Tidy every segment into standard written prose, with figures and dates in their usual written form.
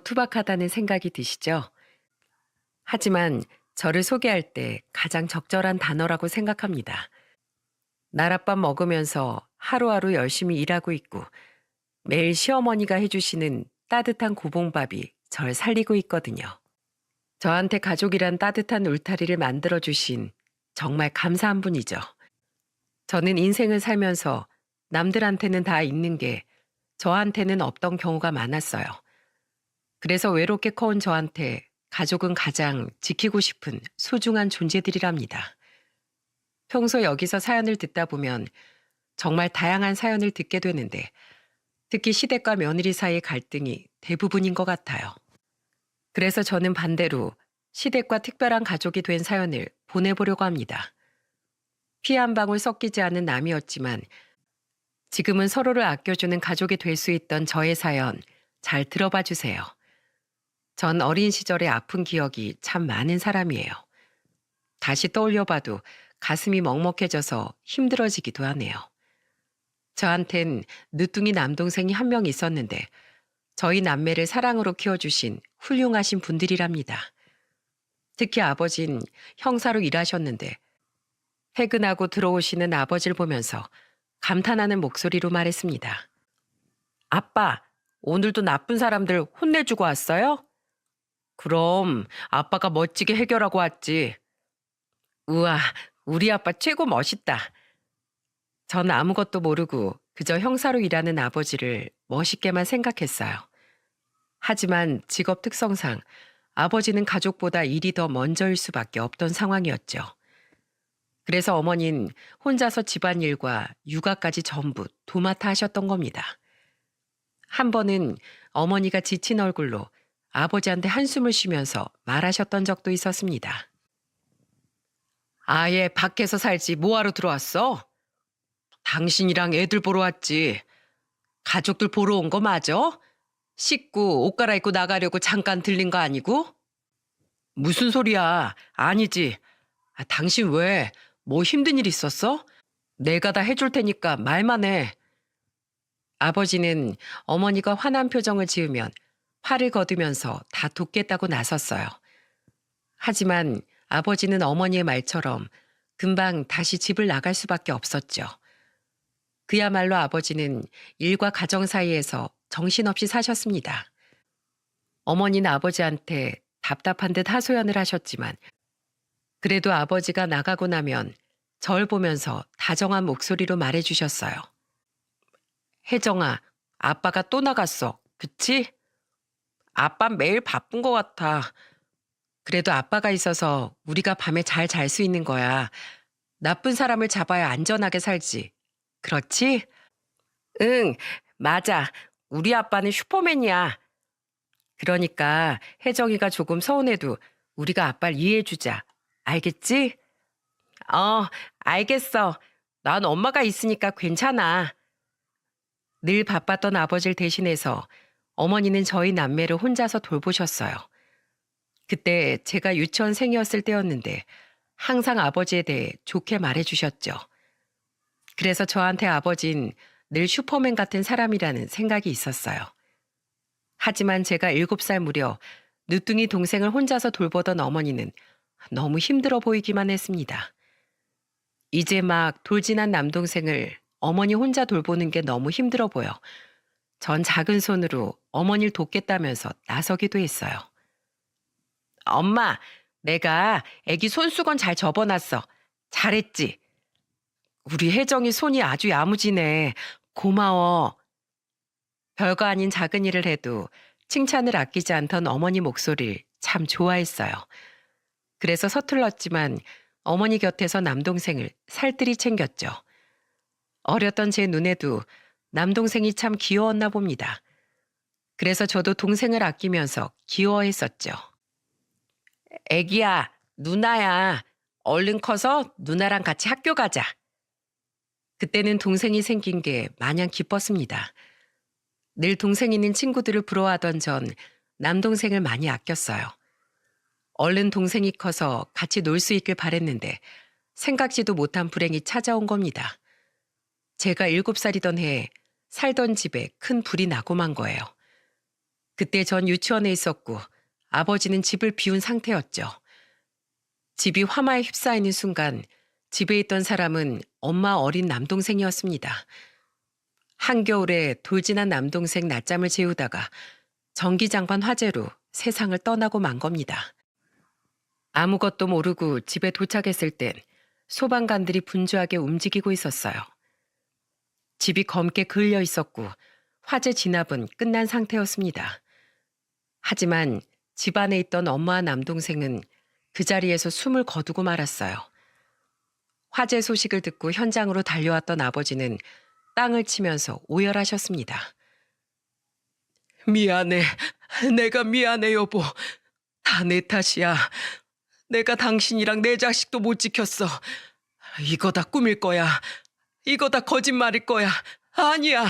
투박하다는 생각이 드시죠? 하지만 저를 소개할 때 가장 적절한 단어라고 생각합니다. 날아밥 먹으면서 하루하루 열심히 일하고 있고 매일 시어머니가 해주시는 따뜻한 고봉밥이 절 살리고 있거든요. 저한테 가족이란 따뜻한 울타리를 만들어주신 정말 감사한 분이죠. 저는 인생을 살면서 남들한테는 다 있는 게 저한테는 없던 경우가 많았어요. 그래서 외롭게 커온 저한테 가족은 가장 지키고 싶은 소중한 존재들이랍니다. 평소 여기서 사연을 듣다 보면 정말 다양한 사연을 듣게 되는데 특히 시댁과 며느리 사이의 갈등이 대부분인 것 같아요. 그래서 저는 반대로 시댁과 특별한 가족이 된 사연을 보내보려고 합니다. 피 한 방울 섞이지 않은 남이었지만 지금은 서로를 아껴주는 가족이 될 수 있던 저의 사연 잘 들어봐 주세요. 전 어린 시절의 아픈 기억이 참 많은 사람이에요. 다시 떠올려봐도 가슴이 먹먹해져서 힘들어지기도 하네요. 저한텐 늦둥이 남동생이 한 명 있었는데 저희 남매를 사랑으로 키워주신 훌륭하신 분들이랍니다. 특히 아버진 형사로 일하셨는데 퇴근하고 들어오시는 아버지를 보면서 감탄하는 목소리로 말했습니다. 아빠, 오늘도 나쁜 사람들 혼내주고 왔어요? 그럼 아빠가 멋지게 해결하고 왔지. 우와, 우리 아빠 최고 멋있다. 전 아무것도 모르고 그저 형사로 일하는 아버지를 멋있게만 생각했어요. 하지만 직업 특성상 아버지는 가족보다 일이 더 먼저일 수밖에 없던 상황이었죠. 그래서 어머니는 혼자서 집안일과 육아까지 전부 도맡아 하셨던 겁니다. 한 번은 어머니가 지친 얼굴로 아버지한테 한숨을 쉬면서 말하셨던 적도 있었습니다. 아예 밖에서 살지 뭐하러 들어왔어? 당신이랑 애들 보러 왔지. 가족들 보러 온 거 맞아? 씻고 옷 갈아입고 나가려고 잠깐 들린 거 아니고? 무슨 소리야? 아니지. 당신 왜? 뭐 힘든 일 있었어? 내가 다 해줄 테니까 말만 해. 아버지는 어머니가 화난 표정을 지으면 팔을 걷으면서 다 돕겠다고 나섰어요. 하지만 아버지는 어머니의 말처럼 금방 다시 집을 나갈 수밖에 없었죠. 그야말로 아버지는 일과 가정 사이에서 정신없이 사셨습니다. 어머니는 아버지한테 답답한 듯 하소연을 하셨지만 그래도 아버지가 나가고 나면 절 보면서 다정한 목소리로 말해주셨어요. 혜정아, 아빠가 또 나갔어. 그치? 아빠 매일 바쁜 것 같아. 그래도 아빠가 있어서 우리가 밤에 잘 잘 수 있는 거야. 나쁜 사람을 잡아야 안전하게 살지. 그렇지? 응, 맞아. 우리 아빠는 슈퍼맨이야. 그러니까 혜정이가 조금 서운해도 우리가 아빠를 이해해주자. 알겠지? 어, 알겠어. 난 엄마가 있으니까 괜찮아. 늘 바빴던 아버지를 대신해서 어머니는 저희 남매를 혼자서 돌보셨어요. 그때 제가 유치원생이었을 때였는데 항상 아버지에 대해 좋게 말해주셨죠. 그래서 저한테 아버진 늘 슈퍼맨 같은 사람이라는 생각이 있었어요. 하지만 제가 7살 무려 늦둥이 동생을 혼자서 돌보던 어머니는 너무 힘들어 보이기만 했습니다. 이제 막 돌진한 남동생을 어머니 혼자 돌보는 게 너무 힘들어 보여 전 작은 손으로 어머니를 돕겠다면서 나서기도 했어요. 엄마, 내가 애기 손수건 잘 접어놨어. 잘했지? 우리 혜정이 손이 아주 야무지네. 고마워. 별거 아닌 작은 일을 해도 칭찬을 아끼지 않던 어머니 목소리를 참 좋아했어요. 그래서 서툴렀지만 어머니 곁에서 남동생을 살뜰히 챙겼죠. 어렸던 제 눈에도 남동생이 참 귀여웠나 봅니다. 그래서 저도 동생을 아끼면서 귀여워했었죠. 애기야, 누나야. 얼른 커서 누나랑 같이 학교 가자. 그때는 동생이 생긴 게 마냥 기뻤습니다. 늘 동생 있는 친구들을 부러워하던 전 남동생을 많이 아꼈어요. 얼른 동생이 커서 같이 놀 수 있길 바랬는데 생각지도 못한 불행이 찾아온 겁니다. 제가 7살이던 해에 살던 집에 큰 불이 나고 만 거예요. 그때 전 유치원에 있었고 아버지는 집을 비운 상태였죠. 집이 화마에 휩싸이는 순간 집에 있던 사람은 엄마 어린 남동생이었습니다. 한겨울에 돌진한 남동생 낮잠을 재우다가 전기장판 화재로 세상을 떠나고 만 겁니다. 아무것도 모르고 집에 도착했을 땐 소방관들이 분주하게 움직이고 있었어요. 집이 검게 그을려 있었고 화재 진압은 끝난 상태였습니다. 하지만 집 안에 있던 엄마와 남동생은 그 자리에서 숨을 거두고 말았어요. 화재 소식을 듣고 현장으로 달려왔던 아버지는 땅을 치면서 오열하셨습니다. 미안해. 내가 미안해, 여보. 다 내 탓이야. 내가 당신이랑 내 자식도 못 지켰어. 이거 다 꿈일 거야. 이거 다 거짓말일 거야. 아니야.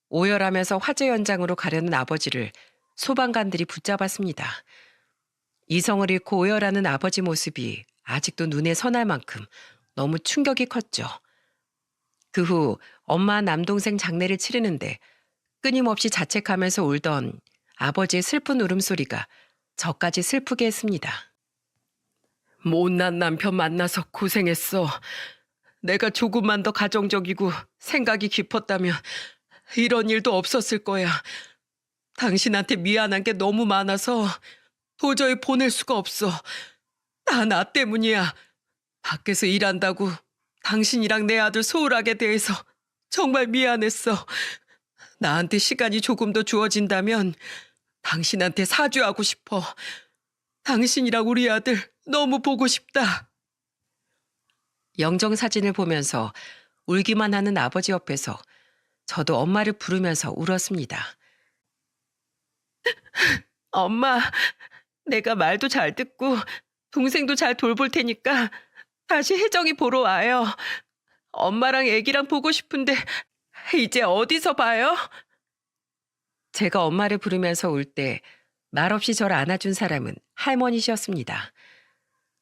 오열하면서 화재 현장으로 가려는 아버지를 소방관들이 붙잡았습니다. 이성을 잃고 오열하는 아버지 모습이 아직도 눈에 선할 만큼 너무 충격이 컸죠. 그 후 엄마 남동생 장례를 치르는데 끊임없이 자책하면서 울던 아버지의 슬픈 울음소리가 저까지 슬프게 했습니다. 못난 남편 만나서 고생했어. 내가 조금만 더 가정적이고 생각이 깊었다면 이런 일도 없었을 거야. 당신한테 미안한 게 너무 많아서 도저히 보낼 수가 없어. 다 나 때문이야. 밖에서 일한다고 당신이랑 내 아들 소홀하게 대해서 정말 미안했어. 나한테 시간이 조금 더 주어진다면 당신한테 사죄하고 싶어. 당신이랑 우리 아들 너무 보고 싶다. 영정사진을 보면서 울기만 하는 아버지 옆에서 저도 엄마를 부르면서 울었습니다. 엄마, 내가 말도 잘 듣고 동생도 잘 돌볼 테니까 다시 혜정이 보러 와요. 엄마랑 애기랑 보고 싶은데 이제 어디서 봐요? 제가 엄마를 부르면서 울 때 말없이 저를 안아준 사람은 할머니셨습니다.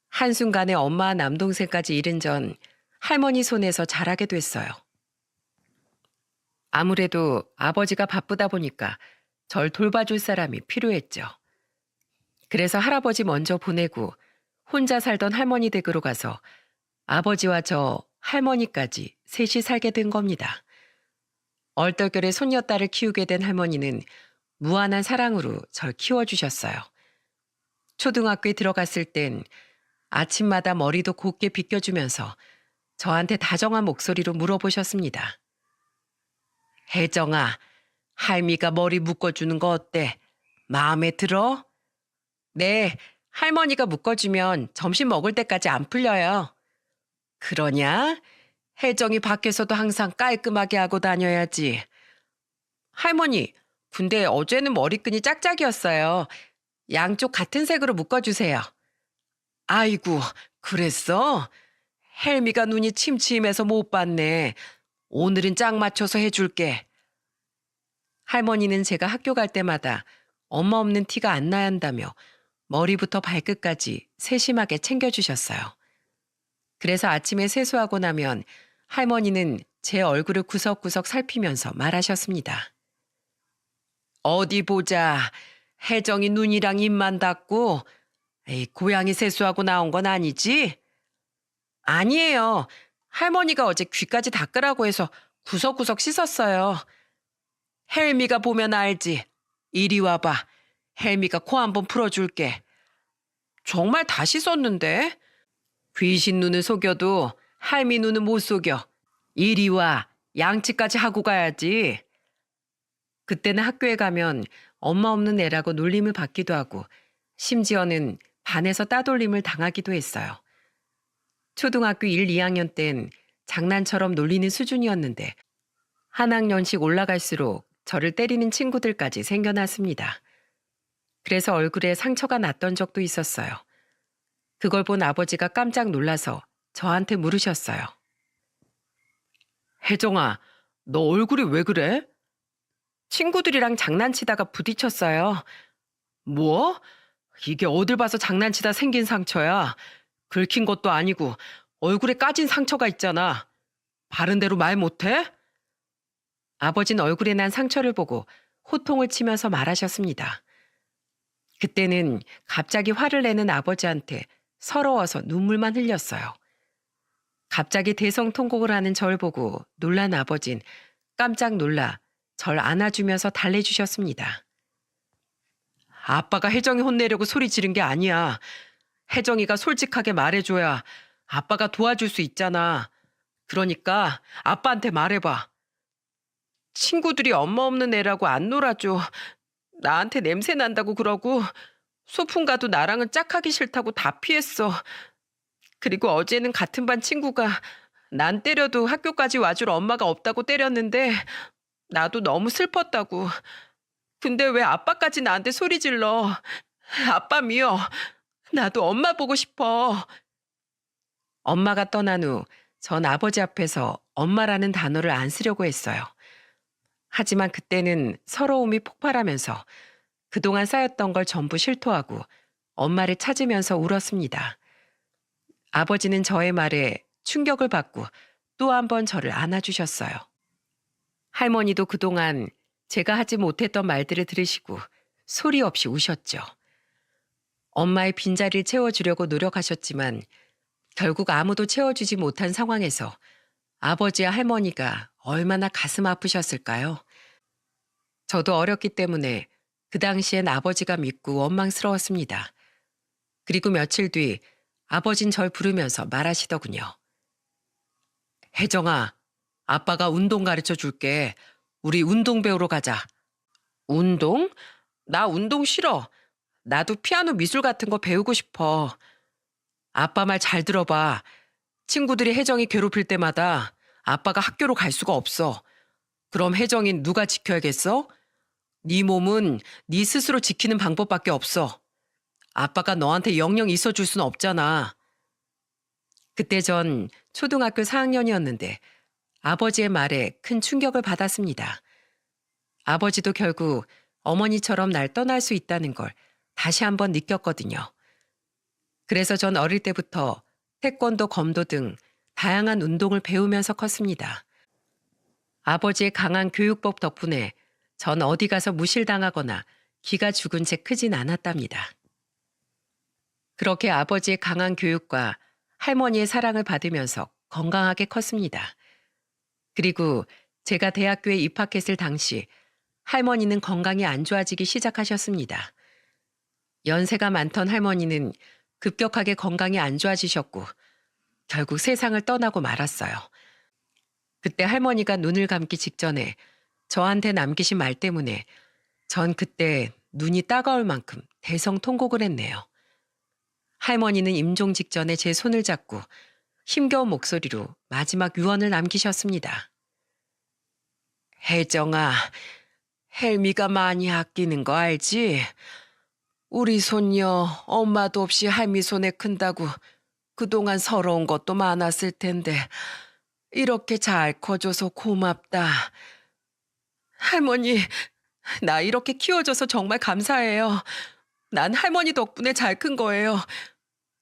한순간에 엄마와 남동생까지 잃은 전 할머니 손에서 자라게 됐어요. 아무래도 아버지가 바쁘다 보니까 절 돌봐줄 사람이 필요했죠. 그래서 할아버지 먼저 보내고 혼자 살던 할머니 댁으로 가서 아버지와 저 할머니까지 셋이 살게 된 겁니다. 얼떨결에 손녀딸을 키우게 된 할머니는 무한한 사랑으로 절 키워주셨어요. 초등학교에 들어갔을 땐 아침마다 머리도 곱게 빗겨주면서 저한테 다정한 목소리로 물어보셨습니다. 혜정아, 할미가 머리 묶어주는 거 어때? 마음에 들어? 네, 할머니가 묶어주면 점심 먹을 때까지 안 풀려요. 그러냐? 혜정이 밖에서도 항상 깔끔하게 하고 다녀야지. 할머니, 근데 어제는 머리끈이 짝짝이었어요. 양쪽 같은 색으로 묶어주세요. 아이고, 그랬어? 헬미가 눈이 침침해서 못 봤네. 오늘은 짝 맞춰서 해줄게. 할머니는 제가 학교 갈 때마다 엄마 없는 티가 안 나야 한다며 머리부터 발끝까지 세심하게 챙겨주셨어요. 그래서 아침에 세수하고 나면 할머니는 제 얼굴을 구석구석 살피면서 말하셨습니다. 어디 보자. 혜정이 눈이랑 입만 닫고 에이, 고양이 세수하고 나온 건 아니지? 아니에요. 할머니가 어제 귀까지 닦으라고 해서 구석구석 씻었어요. 헬미가 보면 알지. 이리 와봐. 헬미가 코 한번 풀어줄게. 정말 다 씻었는데? 귀신 눈을 속여도 할미 눈은 못 속여. 이리 와. 양치까지 하고 가야지. 그때는 학교에 가면 엄마 없는 애라고 놀림을 받기도 하고 심지어는 반에서 따돌림을 당하기도 했어요. 초등학교 1, 2학년 땐 장난처럼 놀리는 수준이었는데 한 학년씩 올라갈수록 저를 때리는 친구들까지 생겨났습니다. 그래서 얼굴에 상처가 났던 적도 있었어요. 그걸 본 아버지가 깜짝 놀라서 저한테 물으셨어요. 혜정아, 너 얼굴이 왜 그래? 친구들이랑 장난치다가 부딪혔어요. 뭐? 이게 어딜 봐서 장난치다 생긴 상처야. 긁힌 것도 아니고 얼굴에 까진 상처가 있잖아. 바른 대로 말 못해? 아버진 얼굴에 난 상처를 보고 호통을 치면서 말하셨습니다. 그때는 갑자기 화를 내는 아버지한테 서러워서 눈물만 흘렸어요. 갑자기 대성통곡을 하는 절 보고 놀란 아버진 깜짝 놀라 절 안아주면서 달래주셨습니다. 아빠가 혜정이 혼내려고 소리 지른 게 아니야. 혜정이가 솔직하게 말해줘야 아빠가 도와줄 수 있잖아. 그러니까 아빠한테 말해봐. 친구들이 엄마 없는 애라고 안 놀아줘. 나한테 냄새 난다고 그러고 소풍 가도 나랑은 짝하기 싫다고 다 피했어. 그리고 어제는 같은 반 친구가 난 때려도 학교까지 와줄 엄마가 없다고 때렸는데 나도 너무 슬펐다고. 근데 왜 아빠까지 나한테 소리 질러. 아빠 미워. 나도 엄마 보고 싶어. 엄마가 떠난 후 전 아버지 앞에서 엄마라는 단어를 안 쓰려고 했어요. 하지만 그때는 서러움이 폭발하면서 그동안 쌓였던 걸 전부 실토하고 엄마를 찾으면서 울었습니다. 아버지는 저의 말에 충격을 받고 또 한 번 저를 안아주셨어요. 할머니도 그동안 제가 하지 못했던 말들을 들으시고 소리 없이 우셨죠. 엄마의 빈자리를 채워주려고 노력하셨지만 결국 아무도 채워주지 못한 상황에서 아버지와 할머니가 얼마나 가슴 아프셨을까요? 저도 어렸기 때문에 그 당시엔 아버지가 믿고 원망스러웠습니다. 그리고 며칠 뒤 아버진 절 부르면서 말하시더군요. 혜정아, 아빠가 운동 가르쳐 줄게. 우리 운동 배우러 가자. 운동? 나 운동 싫어. 나도 피아노 미술 같은 거 배우고 싶어. 아빠 말 잘 들어봐. 친구들이 혜정이 괴롭힐 때마다 아빠가 학교로 갈 수가 없어. 그럼 혜정인 누가 지켜야겠어? 네 몸은 네 스스로 지키는 방법밖에 없어. 아빠가 너한테 영영 있어줄 순 없잖아. 그때 전 초등학교 4학년이었는데 아버지의 말에 큰 충격을 받았습니다. 아버지도 결국 어머니처럼 날 떠날 수 있다는 걸 다시 한번 느꼈거든요. 그래서 전 어릴 때부터 태권도, 검도 등 다양한 운동을 배우면서 컸습니다. 아버지의 강한 교육법 덕분에 전 어디 가서 무실당하거나 기가 죽은 채 크진 않았답니다. 그렇게 아버지의 강한 교육과 할머니의 사랑을 받으면서 건강하게 컸습니다. 그리고 제가 대학교에 입학했을 당시 할머니는 건강이 안 좋아지기 시작하셨습니다. 연세가 많던 할머니는 급격하게 건강이 안 좋아지셨고 결국 세상을 떠나고 말았어요. 그때 할머니가 눈을 감기 직전에 저한테 남기신 말 때문에 전 그때 눈이 따가울 만큼 대성통곡을 했네요. 할머니는 임종 직전에 제 손을 잡고 힘겨운 목소리로 마지막 유언을 남기셨습니다. 혜정아, 헬미가 많이 아끼는 거 알지? 우리 손녀 엄마도 없이 할미 손에 큰다고 그동안 서러운 것도 많았을 텐데 이렇게 잘 커줘서 고맙다. 할머니, 나 이렇게 키워줘서 정말 감사해요. 난 할머니 덕분에 잘 큰 거예요.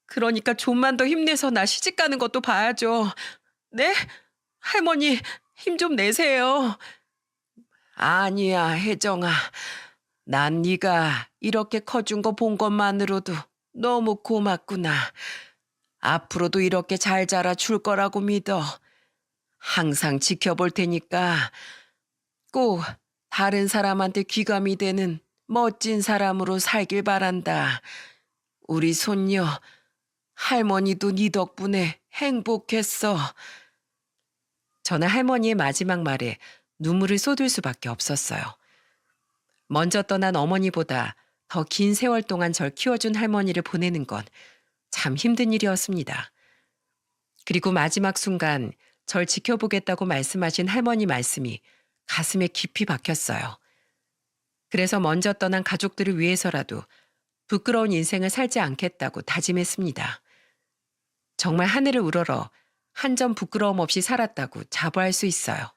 그러니까 좀만 더 힘내서 나 시집 가는 것도 봐야죠. 네? 할머니, 힘 좀 내세요. 아니야, 혜정아. 난 네가 이렇게 커준 거 본 것만으로도 너무 고맙구나. 앞으로도 이렇게 잘 자라줄 거라고 믿어. 항상 지켜볼 테니까 꼭 다른 사람한테 귀감이 되는 멋진 사람으로 살길 바란다. 우리 손녀, 할머니도 네 덕분에 행복했어. 저는 할머니의 마지막 말에 눈물을 쏟을 수밖에 없었어요. 먼저 떠난 어머니보다 더 긴 세월 동안 절 키워준 할머니를 보내는 건 참 힘든 일이었습니다. 그리고 마지막 순간 절 지켜보겠다고 말씀하신 할머니 말씀이 가슴에 깊이 박혔어요. 그래서 먼저 떠난 가족들을 위해서라도 부끄러운 인생을 살지 않겠다고 다짐했습니다. 정말 하늘을 우러러 한 점 부끄러움 없이 살았다고 자부할 수 있어요.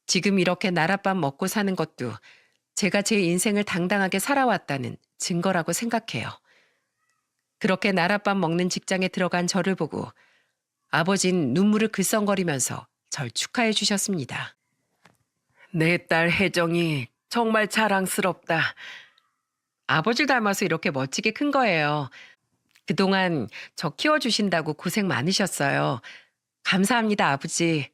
지금 이렇게 나랏밥 먹고 사는 것도 제가 제 인생을 당당하게 살아왔다는 증거라고 생각해요. 그렇게 나랏밥 먹는 직장에 들어간 저를 보고 아버진 눈물을 글썽거리면서 절 축하해 주셨습니다. 내 딸 혜정이 정말 자랑스럽다. 아버지 닮아서 이렇게 멋지게 큰 거예요. 그동안 저 키워주신다고 고생 많으셨어요. 감사합니다, 아버지.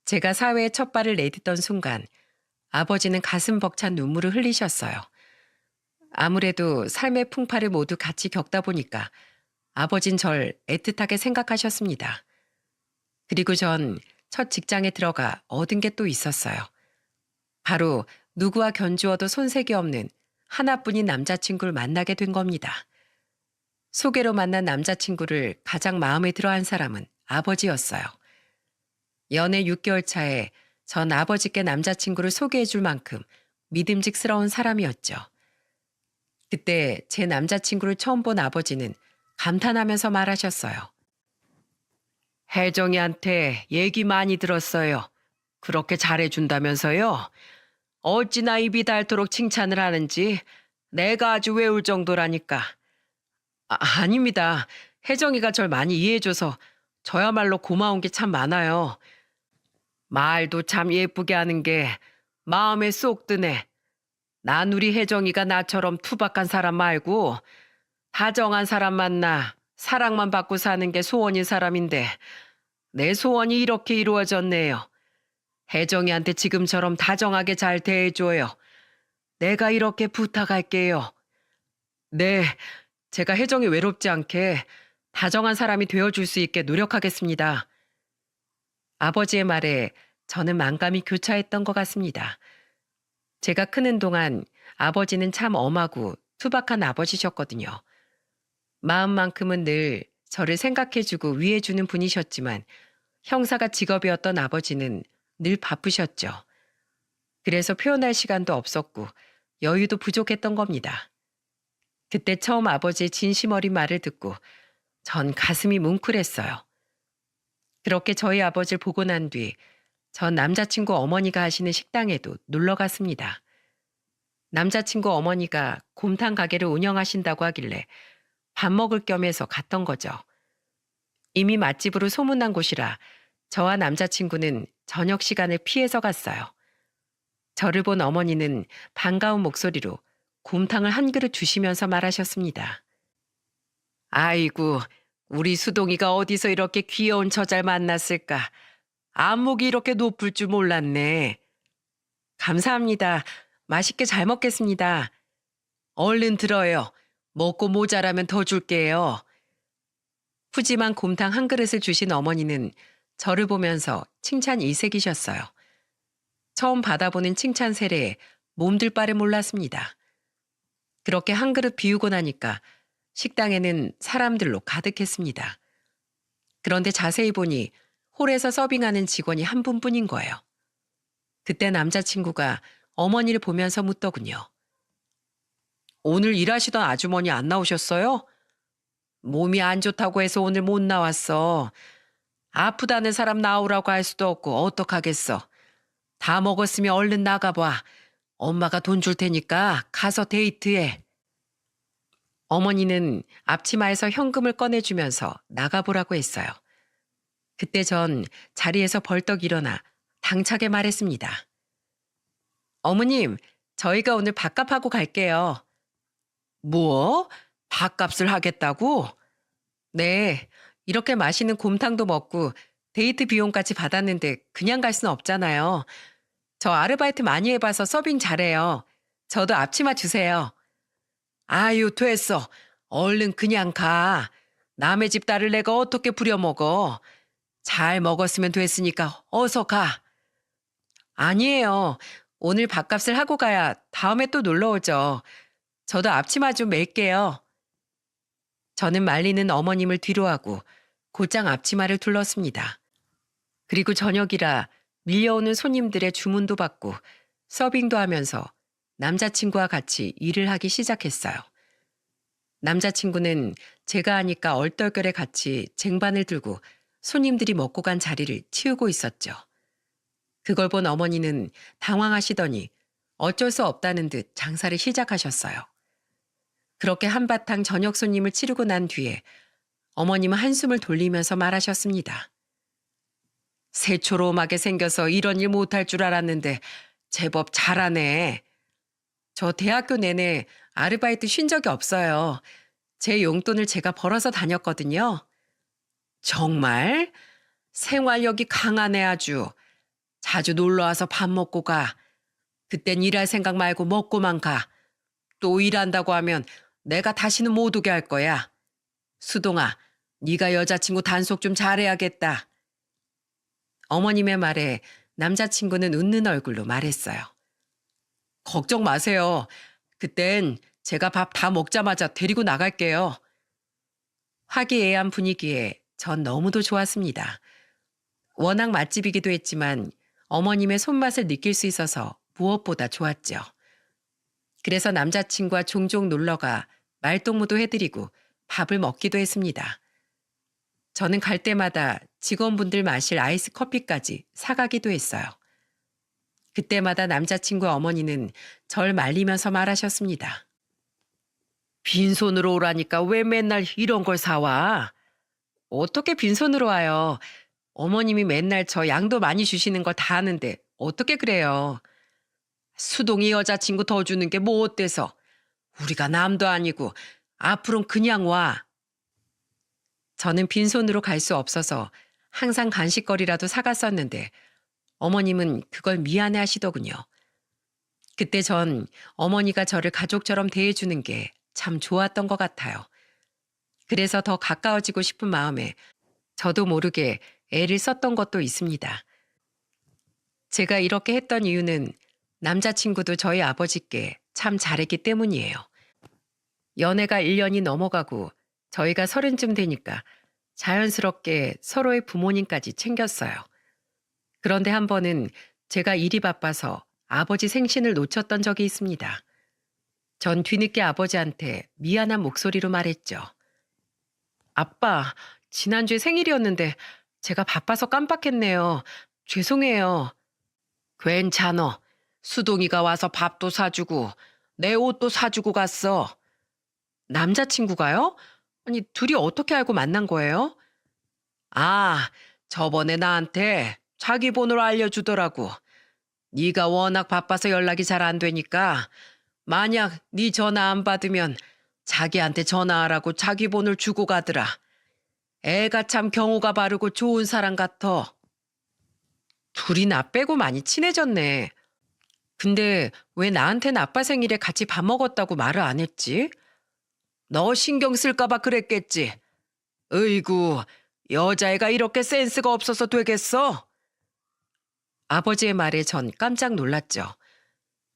제가 사회에 첫 발을 내딛던 순간 아버지는 가슴 벅찬 눈물을 흘리셨어요. 아무래도 삶의 풍파를 모두 같이 겪다 보니까 아버진 절 애틋하게 생각하셨습니다. 그리고 전 첫 직장에 들어가 얻은 게 또 있었어요. 바로 누구와 견주어도 손색이 없는 하나뿐인 남자친구를 만나게 된 겁니다. 소개로 만난 남자친구를 가장 마음에 들어한 사람은 아버지였어요. 연애 6개월 차에 전 아버지께 남자친구를 소개해 줄 만큼 믿음직스러운 사람이었죠. 그때 제 남자친구를 처음 본 아버지는 감탄하면서 말하셨어요. 혜정이한테 얘기 많이 들었어요. 그렇게 잘해준다면서요? 어찌나 입이 닳도록 칭찬을 하는지 내가 아주 외울 정도라니까. 아닙니다. 혜정이가 절 많이 이해해줘서 저야말로 고마운 게 참 많아요. 말도 참 예쁘게 하는 게 마음에 쏙 드네. 난 우리 혜정이가 나처럼 투박한 사람 말고 다정한 사람 만나 사랑만 받고 사는 게 소원인 사람인데 내 소원이 이렇게 이루어졌네요. 혜정이한테 지금처럼 다정하게 잘 대해줘요. 내가 이렇게 부탁할게요. 네, 제가 혜정이 외롭지 않게 다정한 사람이 되어줄 수 있게 노력하겠습니다. 아버지의 말에 저는 만감이 교차했던 것 같습니다. 제가 크는 동안 아버지는 참 엄하고 투박한 아버지셨거든요. 마음만큼은 늘 저를 생각해주고 위해주는 분이셨지만 형사가 직업이었던 아버지는 늘 바쁘셨죠. 그래서 표현할 시간도 없었고 여유도 부족했던 겁니다. 그때 처음 아버지의 진심 어린 말을 듣고 전 가슴이 뭉클했어요. 그렇게 저희 아버지를 보고 난 뒤 전 남자친구 어머니가 하시는 식당에도 놀러 갔습니다. 남자친구 어머니가 곰탕 가게를 운영하신다고 하길래 밥 먹을 겸 해서 갔던 거죠. 이미 맛집으로 소문난 곳이라 저와 남자친구는 저녁 시간을 피해서 갔어요. 저를 본 어머니는 반가운 목소리로 곰탕을 한 그릇 주시면서 말하셨습니다. 아이고, 우리 수동이가 어디서 이렇게 귀여운 처잘 만났을까? 안목이 이렇게 높을 줄 몰랐네. 감사합니다. 맛있게 잘 먹겠습니다. 얼른 들어요. 먹고 모자라면 더 줄게요. 푸짐한 곰탕 한 그릇을 주신 어머니는 저를 보면서 칭찬 일색이셨어요. 처음 받아보는 칭찬 세례에 몸둘 바를 몰랐습니다. 그렇게 한 그릇 비우고 나니까 식당에는 사람들로 가득했습니다. 그런데 자세히 보니 홀에서 서빙하는 직원이 한 분뿐인 거예요. 그때 남자친구가 어머니를 보면서 묻더군요. 오늘 일하시던 아주머니 안 나오셨어요? 몸이 안 좋다고 해서 오늘 못 나왔어. 아프다는 사람 나오라고 할 수도 없고 어떡하겠어. 다 먹었으면 얼른 나가봐. 엄마가 돈 줄 테니까 가서 데이트해. 어머니는 앞치마에서 현금을 꺼내주면서 나가보라고 했어요. 그때 전 자리에서 벌떡 일어나 당차게 말했습니다. 어머님, 저희가 오늘 밥값하고 갈게요. 뭐? 밥값을 하겠다고? 네, 이렇게 맛있는 곰탕도 먹고 데이트 비용까지 받았는데 그냥 갈 수는 없잖아요. 저 아르바이트 많이 해봐서 서빙 잘해요. 저도 앞치마 주세요. 아유, 됐어. 얼른 그냥 가. 남의 집 딸을 내가 어떻게 부려먹어. 잘 먹었으면 됐으니까 어서 가. 아니에요. 오늘 밥값을 하고 가야 다음에 또 놀러 오죠. 저도 앞치마 좀 맬게요. 저는 말리는 어머님을 뒤로하고 곧장 앞치마를 둘렀습니다. 그리고 저녁이라 밀려오는 손님들의 주문도 받고 서빙도 하면서 남자친구와 같이 일을 하기 시작했어요. 남자친구는 제가 하니까 얼떨결에 같이 쟁반을 들고 손님들이 먹고 간 자리를 치우고 있었죠. 그걸 본 어머니는 당황하시더니 어쩔 수 없다는 듯 장사를 시작하셨어요. 그렇게 한바탕 저녁 손님을 치르고 난 뒤에 어머님은 한숨을 돌리면서 말하셨습니다. 새초롬하게 생겨서 이런 일 못할 줄 알았는데 제법 잘하네. 저 대학교 내내 아르바이트 쉰 적이 없어요. 제 용돈을 제가 벌어서 다녔거든요. 정말? 생활력이 강하네 아주. 자주 놀러와서 밥 먹고 가. 그땐 일할 생각 말고 먹고만 가. 또 일한다고 하면 내가 다시는 못 오게 할 거야. 수동아, 네가 여자친구 단속 좀 잘해야겠다. 어머님의 말에 남자친구는 웃는 얼굴로 말했어요. 걱정 마세요. 그땐 제가 밥 다 먹자마자 데리고 나갈게요. 화기애애한 분위기에 전 너무도 좋았습니다. 워낙 맛집이기도 했지만 어머님의 손맛을 느낄 수 있어서 무엇보다 좋았죠. 그래서 남자친구와 종종 놀러가 말동무도 해드리고 밥을 먹기도 했습니다. 저는 갈 때마다 직원분들 마실 아이스 커피까지 사가기도 했어요. 그때마다 남자친구의 어머니는 절 말리면서 말하셨습니다. 빈손으로 오라니까 왜 맨날 이런 걸 사와? 어떻게 빈손으로 와요? 어머님이 맨날 저 양도 많이 주시는 걸 다 아는데 어떻게 그래요? 수동이 여자친구 더 주는 게 뭐 어때서? 우리가 남도 아니고 앞으로는 그냥 와. 저는 빈손으로 갈 수 없어서 항상 간식거리라도 사갔었는데 어머님은 그걸 미안해 하시더군요. 그때 전 어머니가 저를 가족처럼 대해주는 게 참 좋았던 것 같아요. 그래서 더 가까워지고 싶은 마음에 저도 모르게 애를 썼던 것도 있습니다. 제가 이렇게 했던 이유는 남자친구도 저희 아버지께 참 잘했기 때문이에요. 연애가 1년이 넘어가고 저희가 30쯤 되니까 자연스럽게 서로의 부모님까지 챙겼어요. 그런데 한 번은 제가 일이 바빠서 아버지 생신을 놓쳤던 적이 있습니다. 전 뒤늦게 아버지한테 미안한 목소리로 말했죠. 아빠, 지난주에 생일이었는데 제가 바빠서 깜빡했네요. 죄송해요. 괜찮어. 수동이가 와서 밥도 사주고 내 옷도 사주고 갔어. 남자친구가요? 아니, 둘이 어떻게 알고 만난 거예요? 아, 저번에 나한테 자기 번호를 알려주더라고. 네가 워낙 바빠서 연락이 잘 안 되니까 만약 네 전화 안 받으면 자기한테 전화하라고 자기 번호를 주고 가더라. 애가 참 경우가 바르고 좋은 사람 같아. 둘이 나 빼고 많이 친해졌네. 근데 왜 나한테는 아빠 생일에 같이 밥 먹었다고 말을 안 했지? 너 신경 쓸까 봐 그랬겠지. 으이구, 여자애가 이렇게 센스가 없어서 되겠어? 아버지의 말에 전 깜짝 놀랐죠.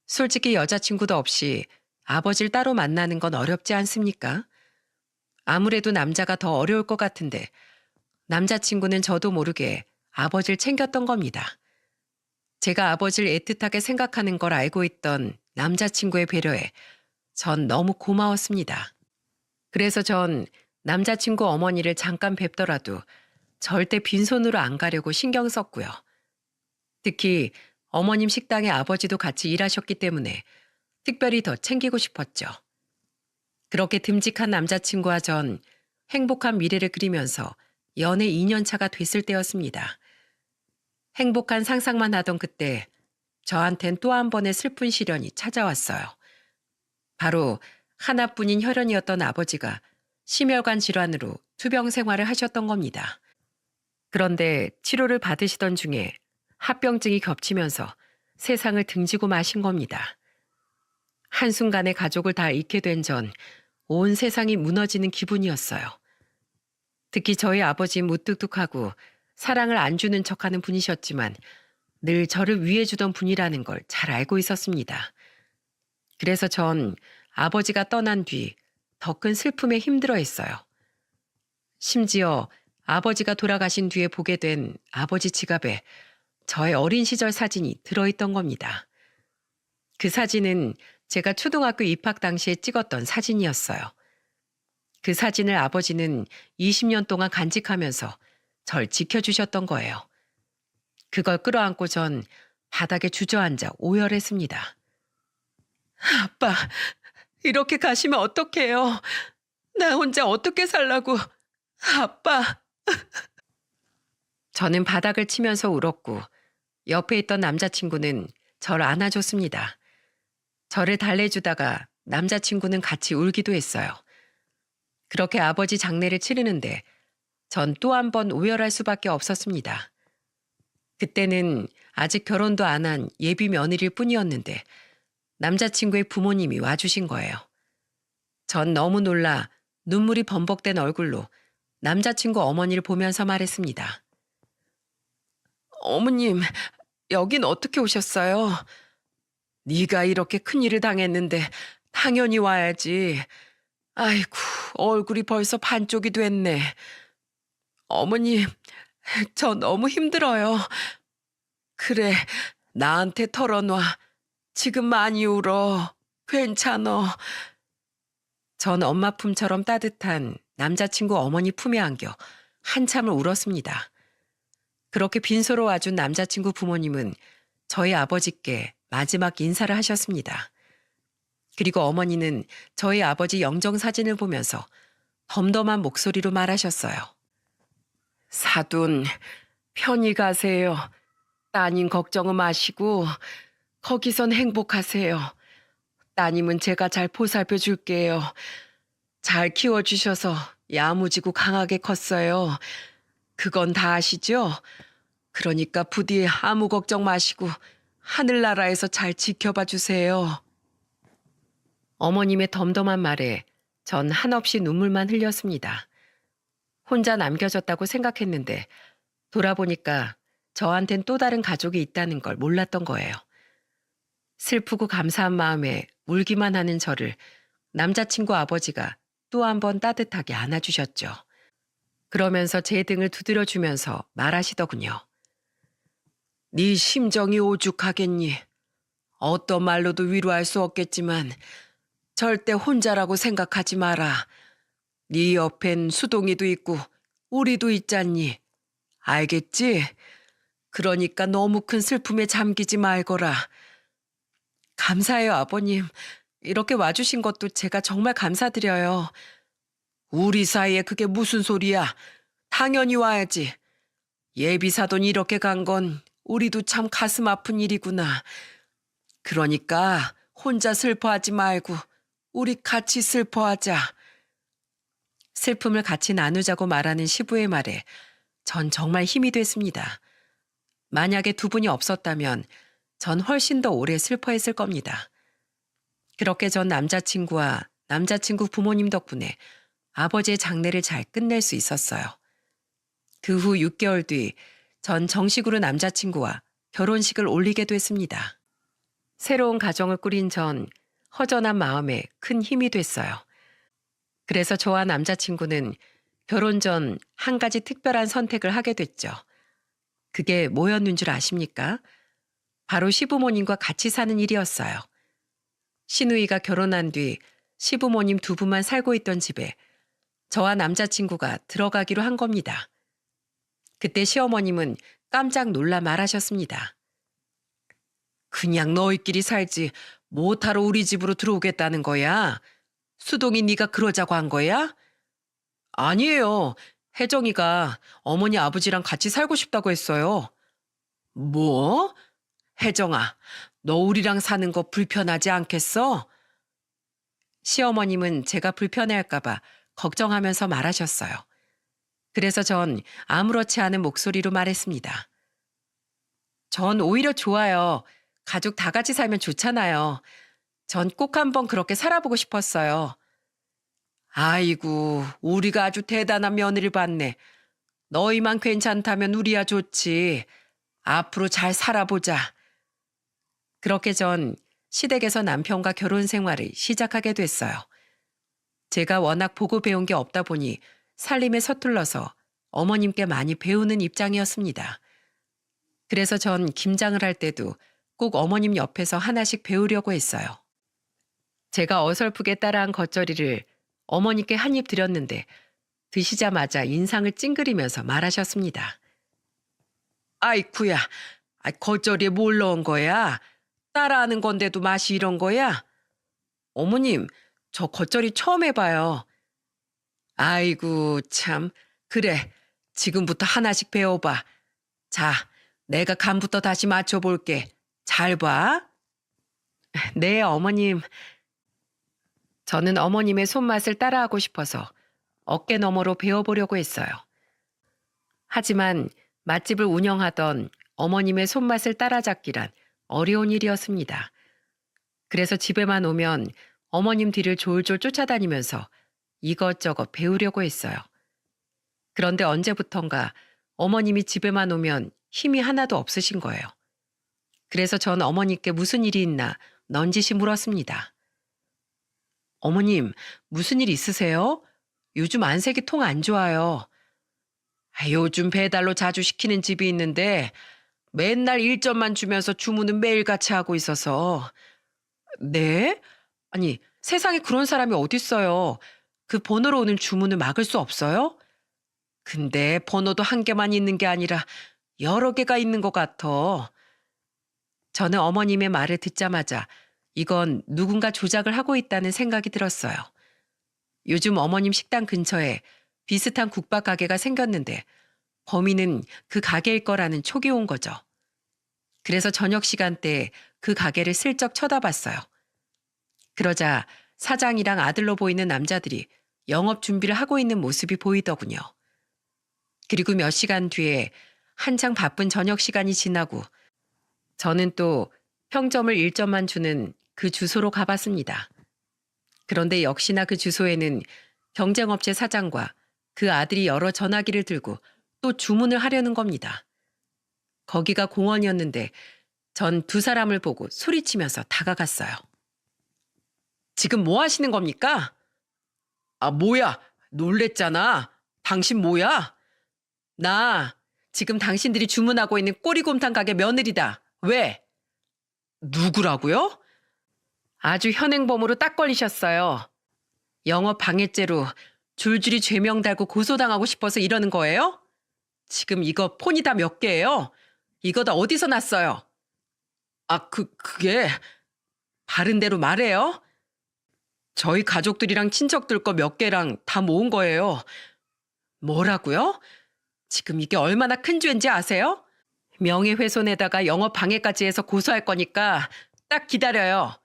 솔직히 여자친구도 없이 아버지를 따로 만나는 건 어렵지 않습니까? 아무래도 남자가 더 어려울 것 같은데 남자친구는 저도 모르게 아버지를 챙겼던 겁니다. 제가 아버지를 애틋하게 생각하는 걸 알고 있던 남자친구의 배려에 전 너무 고마웠습니다. 그래서 전 남자친구 어머니를 잠깐 뵙더라도 절대 빈손으로 안 가려고 신경 썼고요. 특히 어머님 식당에 아버지도 같이 일하셨기 때문에 특별히 더 챙기고 싶었죠. 그렇게 듬직한 남자친구와 전 행복한 미래를 그리면서 연애 2년 차가 됐을 때였습니다. 행복한 상상만 하던 그때 저한텐 또 한 번의 슬픈 시련이 찾아왔어요. 바로 하나뿐인 혈연이었던 아버지가 심혈관 질환으로 투병 생활을 하셨던 겁니다. 그런데 치료를 받으시던 중에 합병증이 겹치면서 세상을 등지고 마신 겁니다. 한순간에 가족을 다 잃게 된 전 온 세상이 무너지는 기분이었어요. 특히 저희 아버지는 무뚝뚝하고 사랑을 안 주는 척하는 분이셨지만 늘 저를 위해주던 분이라는 걸 잘 알고 있었습니다. 그래서 전 아버지가 떠난 뒤 더 큰 슬픔에 힘들어했어요. 심지어 아버지가 돌아가신 뒤에 보게 된 아버지 지갑에 저의 어린 시절 사진이 들어있던 겁니다. 그 사진은 제가 초등학교 입학 당시에 찍었던 사진이었어요. 그 사진을 아버지는 20년 동안 간직하면서 절 지켜주셨던 거예요. 그걸 끌어안고 전 바닥에 주저앉아 오열했습니다. 아빠, 이렇게 가시면 어떡해요? 나 혼자 어떻게 살라고? 아빠. 저는 바닥을 치면서 울었고 옆에 있던 남자친구는 절 안아줬습니다. 저를 달래주다가 남자친구는 같이 울기도 했어요. 그렇게 아버지 장례를 치르는데 전 또 한 번 오열할 수밖에 없었습니다. 그때는 아직 결혼도 안 한 예비 며느리일 뿐이었는데 남자친구의 부모님이 와주신 거예요. 전 너무 놀라 눈물이 범벅된 얼굴로 남자친구 어머니를 보면서 말했습니다. 어머님, 여긴 어떻게 오셨어요? 네가 이렇게 큰일을 당했는데 당연히 와야지. 아이고, 얼굴이 벌써 반쪽이 됐네. 어머님, 저 너무 힘들어요. 그래, 나한테 털어놔. 지금 많이 울어. 괜찮어. 전 엄마 품처럼 따뜻한 남자친구 어머니 품에 안겨 한참을 울었습니다. 그렇게 빈소로 와준 남자친구 부모님은 저희 아버지께 마지막 인사를 하셨습니다. 그리고 어머니는 저희 아버지 영정사진을 보면서 덤덤한 목소리로 말하셨어요. 사돈, 편히 가세요. 따님 걱정은 마시고 거기선 행복하세요. 따님은 제가 잘 보살펴 줄게요. 잘 키워주셔서 야무지고 강하게 컸어요. 그건 다 아시죠? 그러니까 부디 아무 걱정 마시고 하늘나라에서 잘 지켜봐 주세요. 어머님의 덤덤한 말에 전 한없이 눈물만 흘렸습니다. 혼자 남겨졌다고 생각했는데 돌아보니까 저한텐 또 다른 가족이 있다는 걸 몰랐던 거예요. 슬프고 감사한 마음에 울기만 하는 저를 남자친구 아버지가 또 한 번 따뜻하게 안아주셨죠. 그러면서 제 등을 두드려주면서 말하시더군요. 네 심정이 오죽하겠니? 어떤 말로도 위로할 수 없겠지만 절대 혼자라고 생각하지 마라. 네 옆엔 수동이도 있고 우리도 있잖니. 알겠지? 그러니까 너무 큰 슬픔에 잠기지 말거라. 감사해요, 아버님. 이렇게 와주신 것도 제가 정말 감사드려요. 우리 사이에 그게 무슨 소리야. 당연히 와야지. 예비사돈이 이렇게 간 건 우리도 참 가슴 아픈 일이구나. 그러니까 혼자 슬퍼하지 말고 우리 같이 슬퍼하자. 슬픔을 같이 나누자고 말하는 시부의 말에 전 정말 힘이 됐습니다. 만약에 두 분이 없었다면 전 훨씬 더 오래 슬퍼했을 겁니다. 그렇게 전 남자친구와 남자친구 부모님 덕분에 아버지의 장례를 잘 끝낼 수 있었어요. 그 후 6개월 뒤 전 정식으로 남자친구와 결혼식을 올리게 됐습니다. 새로운 가정을 꾸린 전 허전한 마음에 큰 힘이 됐어요. 그래서 저와 남자친구는 결혼 전 한 가지 특별한 선택을 하게 됐죠. 그게 뭐였는 줄 아십니까? 바로 시부모님과 같이 사는 일이었어요. 시누이가 결혼한 뒤 시부모님 두 분만 살고 있던 집에 저와 남자친구가 들어가기로 한 겁니다. 그때 시어머님은 깜짝 놀라 말하셨습니다. 그냥 너희끼리 살지 못하러 우리 집으로 들어오겠다는 거야? 수동이 네가 그러자고 한 거야? 아니에요. 혜정이가 어머니 아버지랑 같이 살고 싶다고 했어요. 뭐? 혜정아, 너 우리랑 사는 거 불편하지 않겠어? 시어머님은 제가 불편해할까봐 걱정하면서 말하셨어요. 그래서 전 아무렇지 않은 목소리로 말했습니다. 전 오히려 좋아요. 가족 다 같이 살면 좋잖아요. 전 꼭 한번 그렇게 살아보고 싶었어요. 아이고, 우리가 아주 대단한 며느리를 받네. 너희만 괜찮다면 우리야 좋지. 앞으로 잘 살아보자. 그렇게 전 시댁에서 남편과 결혼 생활을 시작하게 됐어요. 제가 워낙 보고 배운 게 없다 보니 살림에 서툴러서 어머님께 많이 배우는 입장이었습니다. 그래서 전 김장을 할 때도 꼭 어머님 옆에서 하나씩 배우려고 했어요. 제가 어설프게 따라한 겉절이를 어머니께 한 입 드렸는데 드시자마자 인상을 찡그리면서 말하셨습니다. 아이쿠야, 겉절이에 뭘 넣은 거야? 따라하는 건데도 맛이 이런 거야? 어머님, 저 겉절이 처음 해봐요. 아이고 참, 그래, 지금부터 하나씩 배워봐. 자, 내가 간부터 다시 맞춰볼게. 잘 봐. 네, 어머님. 저는 어머님의 손맛을 따라하고 싶어서 어깨너머로 배워보려고 했어요. 하지만 맛집을 운영하던 어머님의 손맛을 따라잡기란 어려운 일이었습니다. 그래서 집에만 오면 어머님 뒤를 졸졸 쫓아다니면서 이것저것 배우려고 했어요. 그런데 언제부턴가 어머님이 집에만 오면 힘이 하나도 없으신 거예요. 그래서 전 어머니께 무슨 일이 있나 넌지시 물었습니다. 어머님, 무슨 일 있으세요? 요즘 안색이 통 안 좋아요. 요즘 배달로 자주 시키는 집이 있는데 맨날 일점만 주면서 주문은 매일같이 하고 있어서. 네? 아니, 세상에 그런 사람이 어딨어요. 그 번호로 오는 주문을 막을 수 없어요? 근데 번호도 한 개만 있는 게 아니라 여러 개가 있는 것 같아. 저는 어머님의 말을 듣자마자 이건 누군가 조작을 하고 있다는 생각이 들었어요. 요즘 어머님 식당 근처에 비슷한 국밥 가게가 생겼는데 범인은 그 가게일 거라는 촉이 온 거죠. 그래서 저녁 시간대에 그 가게를 슬쩍 쳐다봤어요. 그러자 사장이랑 아들로 보이는 남자들이 영업 준비를 하고 있는 모습이 보이더군요. 그리고 몇 시간 뒤에 한창 바쁜 저녁 시간이 지나고 저는 또 평점을 1점만 주는 그 주소로 가봤습니다. 그런데 역시나 그 주소에는 경쟁업체 사장과 그 아들이 여러 전화기를 들고 또 주문을 하려는 겁니다. 거기가 공원이었는데 전 두 사람을 보고 소리치면서 다가갔어요. 지금 뭐 하시는 겁니까? 아, 뭐야? 놀랬잖아. 당신 뭐야? 나 지금 당신들이 주문하고 있는 꼬리곰탕 가게 며느리다. 왜? 누구라고요? 아주 현행범으로 딱 걸리셨어요. 영업 방해죄로 줄줄이 죄명 달고 고소당하고 싶어서 이러는 거예요? 지금 이거 폰이 다 몇 개예요? 이거 다 어디서 났어요? 아, 그게 바른 대로 말해요. 저희 가족들이랑 친척들 거 몇 개랑 다 모은 거예요. 뭐라고요? 지금 이게 얼마나 큰 죄인지 아세요? 명예훼손에다가 영업 방해까지 해서 고소할 거니까 딱 기다려요.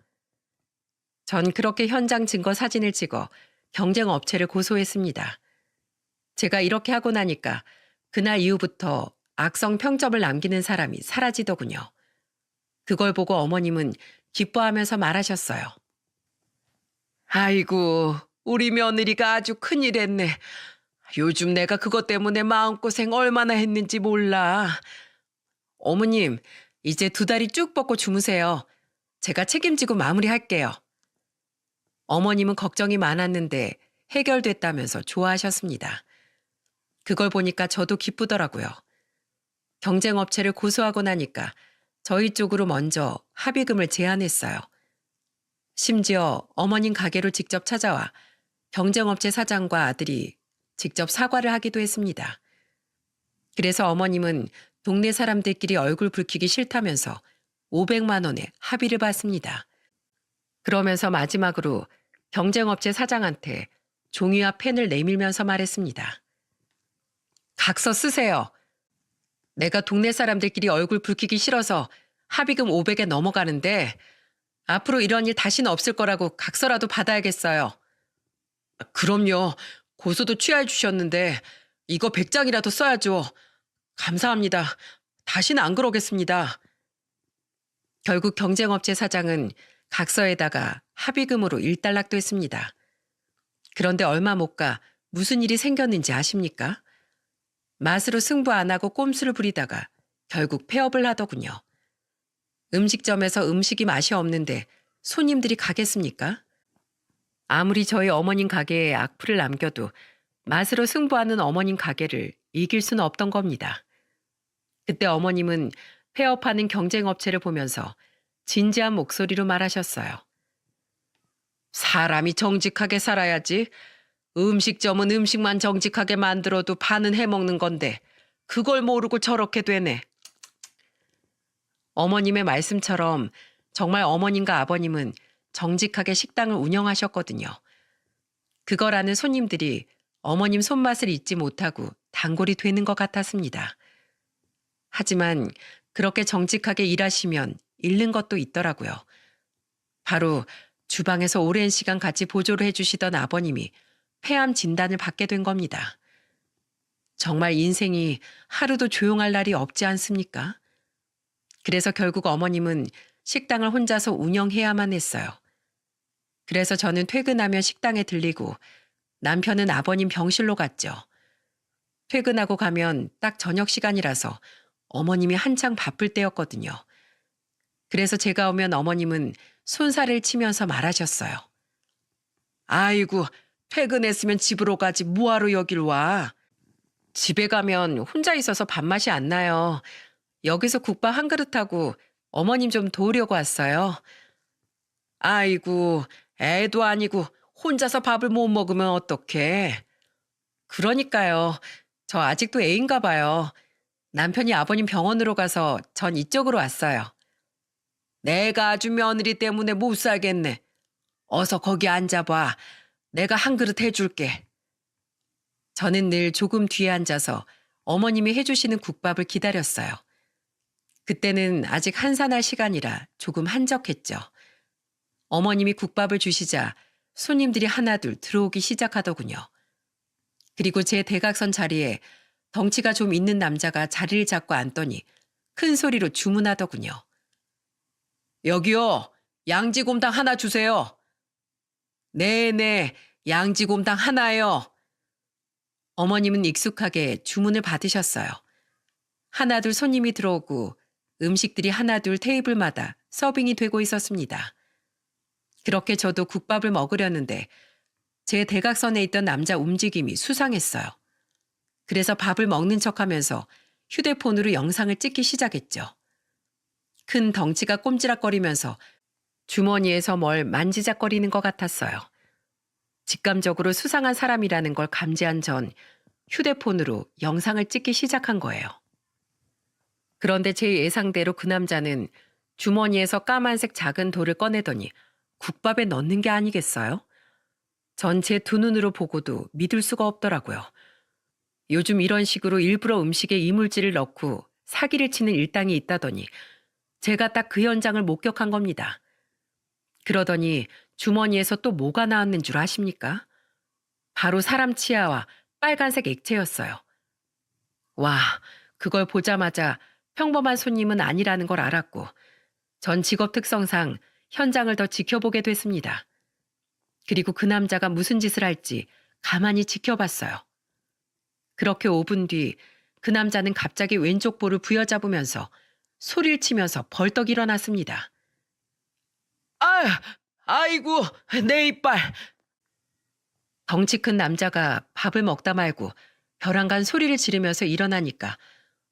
전 그렇게 현장 증거 사진을 찍어 경쟁 업체를 고소했습니다. 제가 이렇게 하고 나니까 그날 이후부터 악성 평점을 남기는 사람이 사라지더군요. 그걸 보고 어머님은 기뻐하면서 말하셨어요. 아이고, 우리 며느리가 아주 큰일 했네. 요즘 내가 그것 때문에 마음고생 얼마나 했는지 몰라. 어머님, 이제 두 다리 쭉 뻗고 주무세요. 제가 책임지고 마무리할게요. 어머님은 걱정이 많았는데 해결됐다면서 좋아하셨습니다. 그걸 보니까 저도 기쁘더라고요. 경쟁업체를 고소하고 나니까 저희 쪽으로 먼저 합의금을 제안했어요. 심지어 어머님 가게로 직접 찾아와 경쟁업체 사장과 아들이 직접 사과를 하기도 했습니다. 그래서 어머님은 동네 사람들끼리 얼굴 붉히기 싫다면서 500만 원의 합의를 받습니다. 그러면서 마지막으로 경쟁업체 사장한테 종이와 펜을 내밀면서 말했습니다. 각서 쓰세요. 내가 동네 사람들끼리 얼굴 붉히기 싫어서 합의금 500에 넘어가는데 앞으로 이런 일 다시는 없을 거라고 각서라도 받아야겠어요. 그럼요. 고소도 취하해 주셨는데 이거 100장이라도 써야죠. 감사합니다. 다시는 안 그러겠습니다. 결국 경쟁업체 사장은 각서에다가 합의금으로 일단락도 했습니다. 그런데 얼마 못 가 무슨 일이 생겼는지 아십니까? 맛으로 승부 안 하고 꼼수를 부리다가 결국 폐업을 하더군요. 음식점에서 음식이 맛이 없는데 손님들이 가겠습니까? 아무리 저희 어머님 가게에 악플을 남겨도 맛으로 승부하는 어머님 가게를 이길 수는 없던 겁니다. 그때 어머님은 폐업하는 경쟁업체를 보면서 진지한 목소리로 말하셨어요. 사람이 정직하게 살아야지. 음식점은 음식만 정직하게 만들어도 반은 해먹는 건데 그걸 모르고 저렇게 되네. 어머님의 말씀처럼 정말 어머님과 아버님은 정직하게 식당을 운영하셨거든요. 그걸 아는 손님들이 어머님 손맛을 잊지 못하고 단골이 되는 것 같았습니다. 하지만 그렇게 정직하게 일하시면 잃는 것도 있더라고요. 바로 주방에서 오랜 시간 같이 보조를 해주시던 아버님이 폐암 진단을 받게 된 겁니다. 정말 인생이 하루도 조용할 날이 없지 않습니까? 그래서 결국 어머님은 식당을 혼자서 운영해야만 했어요. 그래서 저는 퇴근하면 식당에 들리고 남편은 아버님 병실로 갔죠. 퇴근하고 가면 딱 저녁 시간이라서 어머님이 한창 바쁠 때였거든요. 그래서 제가 오면 어머님은 손살을 치면서 말하셨어요. 아이고, 퇴근했으면 집으로 가지 뭐하러 여길 와. 집에 가면 혼자 있어서 밥맛이 안 나요. 여기서 국밥 한 그릇하고 어머님 좀 도우려고 왔어요. 아이고, 애도 아니고 혼자서 밥을 못 먹으면 어떡해. 그러니까요. 저 아직도 애인가 봐요. 남편이 아버님 병원으로 가서 전 이쪽으로 왔어요. 내가 아주 며느리 때문에 못 살겠네. 어서 거기 앉아봐. 내가 한 그릇 해줄게. 저는 늘 조금 뒤에 앉아서 어머님이 해주시는 국밥을 기다렸어요. 그때는 아직 한산할 시간이라 조금 한적했죠. 어머님이 국밥을 주시자 손님들이 하나둘 들어오기 시작하더군요. 그리고 제 대각선 자리에 덩치가 좀 있는 남자가 자리를 잡고 앉더니 큰 소리로 주문하더군요. 여기요, 양지곰탕 하나 주세요. 네네, 양지곰탕 하나요. 어머님은 익숙하게 주문을 받으셨어요. 하나둘 손님이 들어오고 음식들이 하나둘 테이블마다 서빙이 되고 있었습니다. 그렇게 저도 국밥을 먹으려는데 제 대각선에 있던 남자 움직임이 수상했어요. 그래서 밥을 먹는 척하면서 휴대폰으로 영상을 찍기 시작했죠. 큰 덩치가 꼼지락거리면서 주머니에서 뭘 만지작거리는 것 같았어요. 직감적으로 수상한 사람이라는 걸 감지한 전 휴대폰으로 영상을 찍기 시작한 거예요. 그런데 제 예상대로 그 남자는 주머니에서 까만색 작은 돌을 꺼내더니 국밥에 넣는 게 아니겠어요? 전 제 두 눈으로 보고도 믿을 수가 없더라고요. 요즘 이런 식으로 일부러 음식에 이물질을 넣고 사기를 치는 일당이 있다더니 제가 딱 그 현장을 목격한 겁니다. 그러더니 주머니에서 또 뭐가 나왔는 줄 아십니까? 바로 사람 치아와 빨간색 액체였어요. 와, 그걸 보자마자 평범한 손님은 아니라는 걸 알았고 전 직업 특성상 현장을 더 지켜보게 됐습니다. 그리고 그 남자가 무슨 짓을 할지 가만히 지켜봤어요. 그렇게 5분 뒤 그 남자는 갑자기 왼쪽 볼을 부여잡으면서 소리를 치면서 벌떡 일어났습니다. 아이고, 내 이빨. 덩치 큰 남자가 밥을 먹다 말고 벼랑간 소리를 지르면서 일어나니까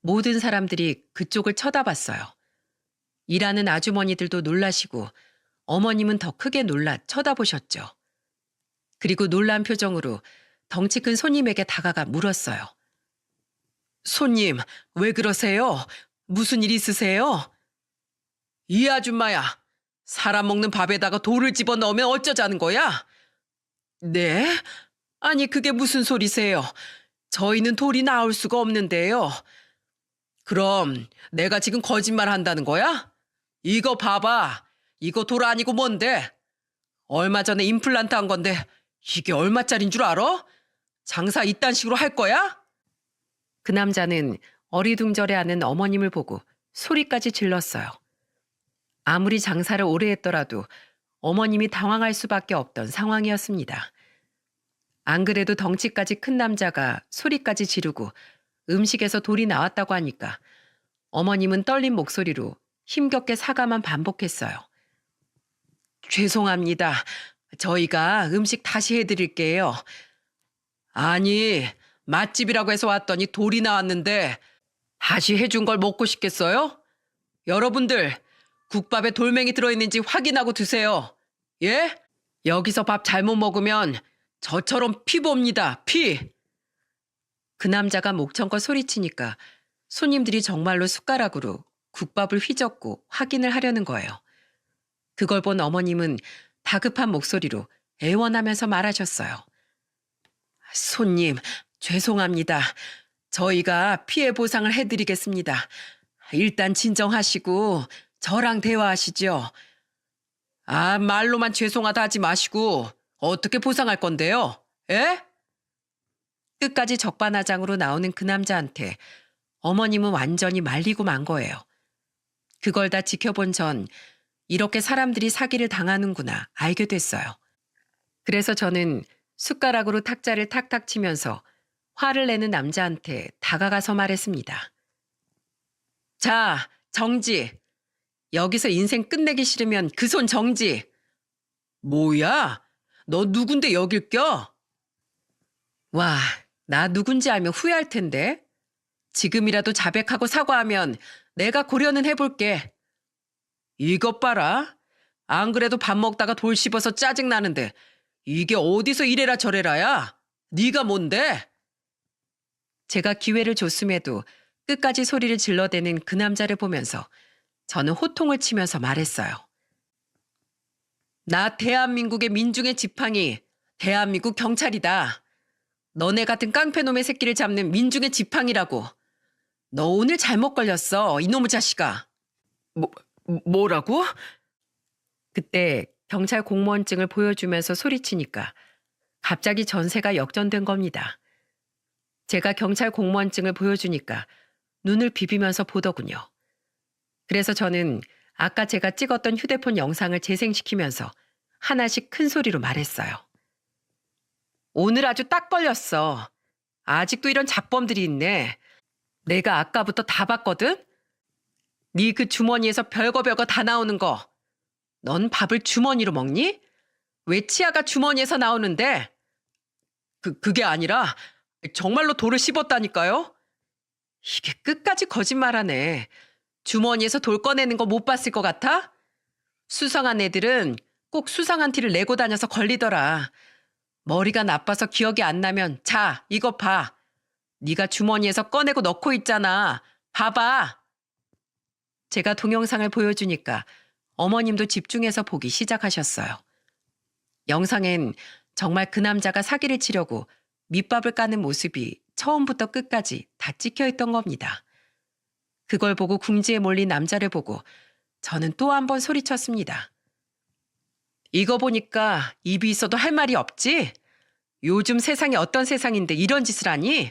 모든 사람들이 그쪽을 쳐다봤어요. 일하는 아주머니들도 놀라시고 어머님은 더 크게 놀라 쳐다보셨죠. 그리고 놀란 표정으로 덩치 큰 손님에게 다가가 물었어요. 손님, 왜 그러세요? 무슨 일 있으세요? 이 아줌마야, 사람 먹는 밥에다가 돌을 집어넣으면 어쩌자는 거야? 네? 아니 그게 무슨 소리세요? 저희는 돌이 나올 수가 없는데요. 그럼 내가 지금 거짓말 한다는 거야? 이거 봐봐. 이거 돌 아니고 뭔데? 얼마 전에 임플란트 한 건데 이게 얼마짜린 줄 알아? 장사 이딴 식으로 할 거야? 그 남자는 어리둥절해하는 어머님을 보고 소리까지 질렀어요. 아무리 장사를 오래 했더라도 어머님이 당황할 수밖에 없던 상황이었습니다. 안 그래도 덩치까지 큰 남자가 소리까지 지르고 음식에서 돌이 나왔다고 하니까 어머님은 떨린 목소리로 힘겹게 사과만 반복했어요. 죄송합니다. 저희가 음식 다시 해드릴게요. 아니, 맛집이라고 해서 왔더니 돌이 나왔는데 다시 해준 걸 먹고 싶겠어요? 여러분들, 국밥에 돌멩이 들어있는지 확인하고 드세요. 예? 여기서 밥 잘못 먹으면 저처럼 피 봅니다. 피! 그 남자가 목청껏 소리치니까 손님들이 정말로 숟가락으로 국밥을 휘젓고 확인을 하려는 거예요. 그걸 본 어머님은 다급한 목소리로 애원하면서 말하셨어요. 손님, 죄송합니다. 저희가 피해 보상을 해드리겠습니다. 일단 진정하시고 저랑 대화하시죠. 아, 말로만 죄송하다 하지 마시고 어떻게 보상할 건데요? 예? 끝까지 적반하장으로 나오는 그 남자한테 어머님은 완전히 말리고 만 거예요. 그걸 다 지켜본 전 이렇게 사람들이 사기를 당하는구나 알게 됐어요. 그래서 저는 숟가락으로 탁자를 탁탁 치면서 화를 내는 남자한테 다가가서 말했습니다. 자, 정지. 여기서 인생 끝내기 싫으면 그 손 정지. 뭐야? 너 누군데 여길 껴? 와, 나 누군지 알면 후회할 텐데. 지금이라도 자백하고 사과하면 내가 고려는 해볼게. 이것 봐라. 안 그래도 밥 먹다가 돌 씹어서 짜증나는데 이게 어디서 이래라 저래라야? 네가 뭔데? 제가 기회를 줬음에도 끝까지 소리를 질러대는 그 남자를 보면서 저는 호통을 치면서 말했어요. 나 대한민국의 민중의 지팡이, 대한민국 경찰이다. 너네 같은 깡패놈의 새끼를 잡는 민중의 지팡이라고. 너 오늘 잘못 걸렸어, 이놈의 자식아. 뭐라고? 그때 경찰 공무원증을 보여주면서 소리치니까 갑자기 전세가 역전된 겁니다. 제가 경찰 공무원증을 보여주니까 눈을 비비면서 보더군요. 그래서 저는 아까 제가 찍었던 휴대폰 영상을 재생시키면서 하나씩 큰 소리로 말했어요. 오늘 아주 딱 걸렸어. 아직도 이런 잡범들이 있네. 내가 아까부터 다 봤거든? 네 그 주머니에서 별거 다 나오는 거. 넌 밥을 주머니로 먹니? 왜 치아가 주머니에서 나오는데? 그게 아니라 정말로 돌을 씹었다니까요? 이게 끝까지 거짓말하네. 주머니에서 돌 꺼내는 거 못 봤을 것 같아? 수상한 애들은 꼭 수상한 티를 내고 다녀서 걸리더라. 머리가 나빠서 기억이 안 나면 자, 이거 봐. 네가 주머니에서 꺼내고 넣고 있잖아. 봐봐. 제가 동영상을 보여주니까 어머님도 집중해서 보기 시작하셨어요. 영상엔 정말 그 남자가 사기를 치려고 밑밥을 까는 모습이 처음부터 끝까지 다 찍혀 있던 겁니다. 그걸 보고 궁지에 몰린 남자를 보고 저는 또 한 번 소리쳤습니다. 이거 보니까 입이 있어도 할 말이 없지? 요즘 세상이 어떤 세상인데 이런 짓을 하니?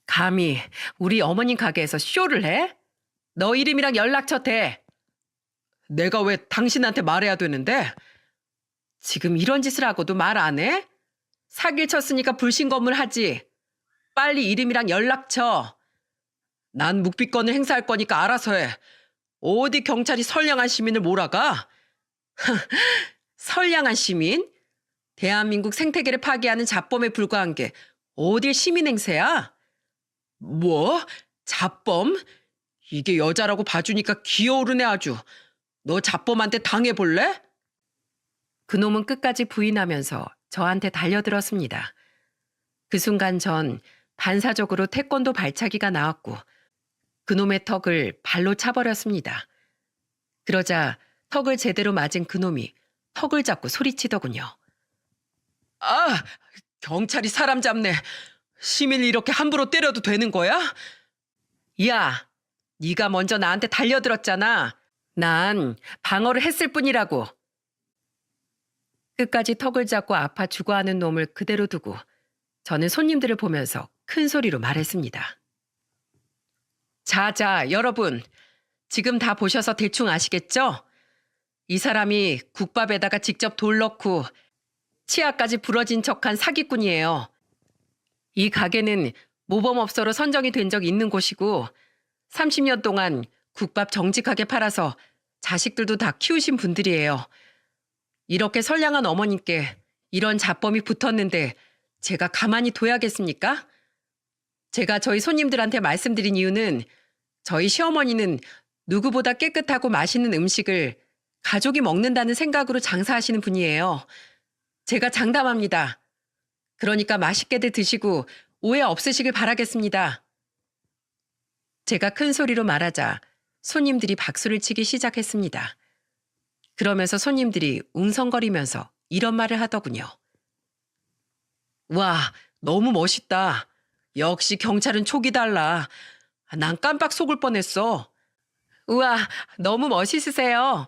감히 우리 어머님 가게에서 쇼를 해? 너 이름이랑 연락처 대. 내가 왜 당신한테 말해야 되는데? 지금 이런 짓을 하고도 말 안 해? 사기를 쳤으니까 불신검을 하지. 빨리 이름이랑 연락처. 난 묵비권을 행사할 거니까 알아서 해. 어디 경찰이 선량한 시민을 몰아가? 선량한 시민? 대한민국 생태계를 파괴하는 잡범에 불과한 게 어딜 시민 행세야? 뭐? 잡범? 이게 여자라고 봐주니까 기어오르네 아주. 너 잡범한테 당해볼래? 그놈은 끝까지 부인하면서 저한테 달려들었습니다. 그 순간 전 반사적으로 태권도 발차기가 나왔고 그놈의 턱을 발로 차버렸습니다. 그러자 턱을 제대로 맞은 그놈이 턱을 잡고 소리치더군요. 아, 경찰이 사람 잡네. 시민을 이렇게 함부로 때려도 되는 거야? 야, 네가 먼저 나한테 달려들었잖아. 난 방어를 했을 뿐이라고. 끝까지 턱을 잡고 아파 죽어하는 놈을 그대로 두고 저는 손님들을 보면서 큰 소리로 말했습니다. 자, 여러분. 지금 다 보셔서 대충 아시겠죠? 이 사람이 국밥에다가 직접 돌 넣고 치아까지 부러진 척한 사기꾼이에요. 이 가게는 모범업소로 선정이 된 적 있는 곳이고 30년 동안 국밥 정직하게 팔아서 자식들도 다 키우신 분들이에요. 이렇게 선량한 어머님께 이런 잡범이 붙었는데 제가 가만히 둬야겠습니까? 제가 저희 손님들한테 말씀드린 이유는 저희 시어머니는 누구보다 깨끗하고 맛있는 음식을 가족이 먹는다는 생각으로 장사하시는 분이에요. 제가 장담합니다. 그러니까 맛있게들 드시고 오해 없으시길 바라겠습니다. 제가 큰 소리로 말하자 손님들이 박수를 치기 시작했습니다. 그러면서 손님들이 웅성거리면서 이런 말을 하더군요. 와, 너무 멋있다. 역시 경찰은 촉이 달라. 난 깜빡 속을 뻔했어. 우와, 너무 멋있으세요.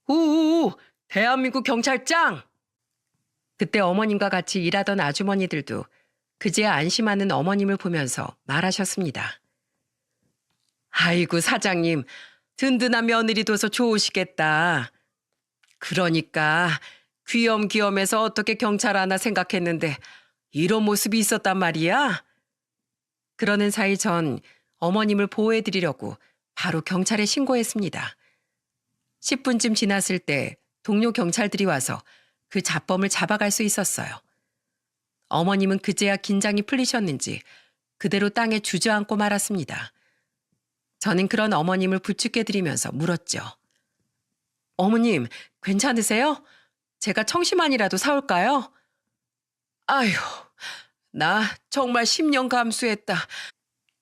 우우우, 대한민국 경찰장! 그때 어머님과 같이 일하던 아주머니들도 그제야 안심하는 어머님을 보면서 말하셨습니다. 아이고, 사장님, 든든한 며느리 둬서 좋으시겠다. 그러니까 귀염귀염해서 어떻게 경찰 하나 생각했는데 이런 모습이 있었단 말이야? 그러는 사이 전 어머님을 보호해드리려고 바로 경찰에 신고했습니다. 10분쯤 지났을 때 동료 경찰들이 와서 그 자범을 잡아갈 수 있었어요. 어머님은 그제야 긴장이 풀리셨는지 그대로 땅에 주저앉고 말았습니다. 저는 그런 어머님을 부축해드리면서 물었죠. 어머님, 괜찮으세요? 제가 청심환이라도 사올까요? 아휴, 나 정말 10년 감수했다.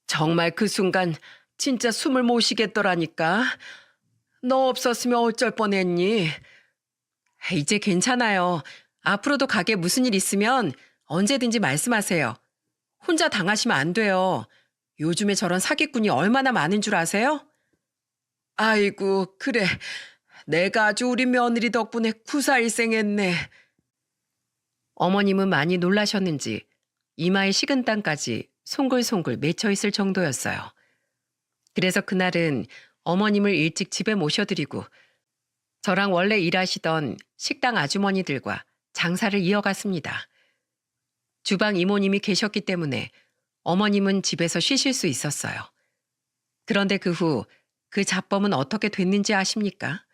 정말 그 순간 진짜 숨을 못 쉬겠더라니까. 너 없었으면 어쩔 뻔했니? 이제 괜찮아요. 앞으로도 가게 무슨 일 있으면 언제든지 말씀하세요. 혼자 당하시면 안 돼요. 요즘에 저런 사기꾼이 얼마나 많은 줄 아세요? 아이고, 그래. 내가 아주 우리 며느리 덕분에 구사일생했네. 어머님은 많이 놀라셨는지 이마에 식은땀까지 송글송글 맺혀있을 정도였어요. 그래서 그날은 어머님을 일찍 집에 모셔드리고 저랑 원래 일하시던 식당 아주머니들과 장사를 이어갔습니다. 주방 이모님이 계셨기 때문에 어머님은 집에서 쉬실 수 있었어요. 그런데 그 후 그 잡범은 어떻게 됐는지 아십니까?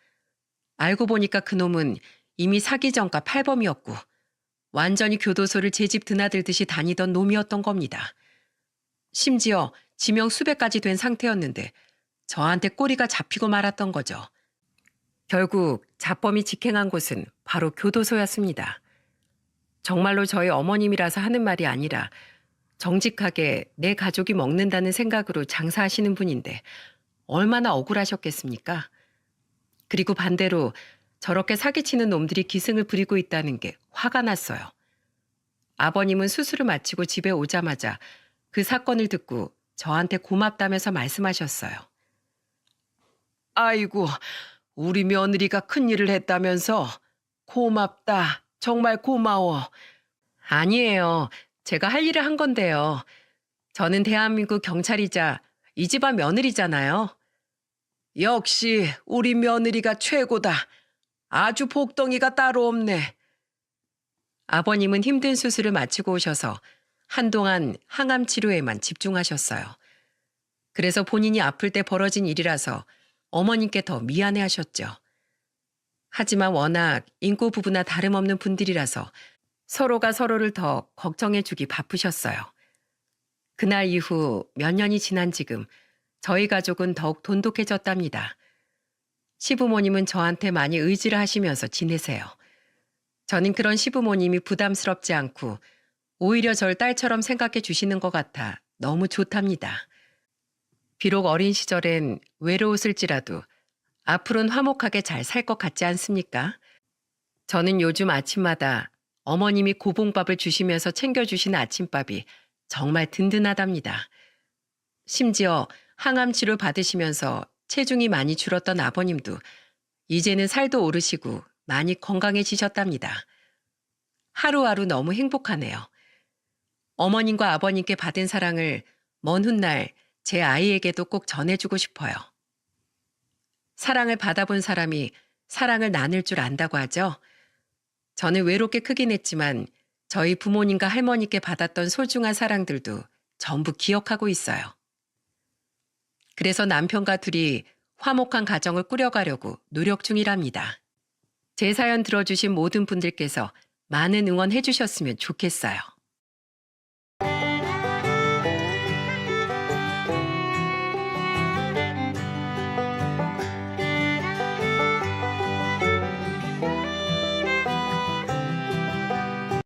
알고 보니까 그놈은 이미 사기 전과 팔범이었고 완전히 교도소를 제 집 드나들듯이 다니던 놈이었던 겁니다. 심지어 지명 수배까지 된 상태였는데 저한테 꼬리가 잡히고 말았던 거죠. 결국 잡범이 직행한 곳은 바로 교도소였습니다. 정말로 저희 어머님이라서 하는 말이 아니라 정직하게 내 가족이 먹는다는 생각으로 장사하시는 분인데 얼마나 억울하셨겠습니까? 그리고 반대로 저렇게 사기치는 놈들이 기승을 부리고 있다는 게 화가 났어요. 아버님은 수술을 마치고 집에 오자마자 그 사건을 듣고 저한테 고맙다면서 말씀하셨어요. 아이고, 우리 며느리가 큰일을 했다면서 고맙다. 정말 고마워. 아니에요. 제가 할 일을 한 건데요. 저는 대한민국 경찰이자 이 집안 며느리잖아요. 역시 우리 며느리가 최고다. 아주 복덩이가 따로 없네. 아버님은 힘든 수술을 마치고 오셔서 한동안 항암 치료에만 집중하셨어요. 그래서 본인이 아플 때 벌어진 일이라서 어머님께 더 미안해하셨죠. 하지만 워낙 인고 부부나 다름없는 분들이라서 서로가 서로를 더 걱정해주기 바쁘셨어요. 그날 이후 몇 년이 지난 지금 저희 가족은 더욱 돈독해졌답니다. 시부모님은 저한테 많이 의지를 하시면서 지내세요. 저는 그런 시부모님이 부담스럽지 않고 오히려 절 딸처럼 생각해 주시는 것 같아 너무 좋답니다. 비록 어린 시절엔 외로웠을지라도 앞으로는 화목하게 잘 살 것 같지 않습니까? 저는 요즘 아침마다 어머님이 고봉밥을 주시면서 챙겨주시는 아침밥이 정말 든든하답니다. 심지어 항암 치료 받으시면서 체중이 많이 줄었던 아버님도 이제는 살도 오르시고 많이 건강해지셨답니다. 하루하루 너무 행복하네요. 어머님과 아버님께 받은 사랑을 먼 훗날 제 아이에게도 꼭 전해주고 싶어요. 사랑을 받아본 사람이 사랑을 나눌 줄 안다고 하죠. 저는 외롭게 크긴 했지만 저희 부모님과 할머니께 받았던 소중한 사랑들도 전부 기억하고 있어요. 그래서 남편과 둘이 화목한 가정을 꾸려가려고 노력 중이랍니다. 제 사연 들어주신 모든 분들께서 많은 응원해 주셨으면 좋겠어요.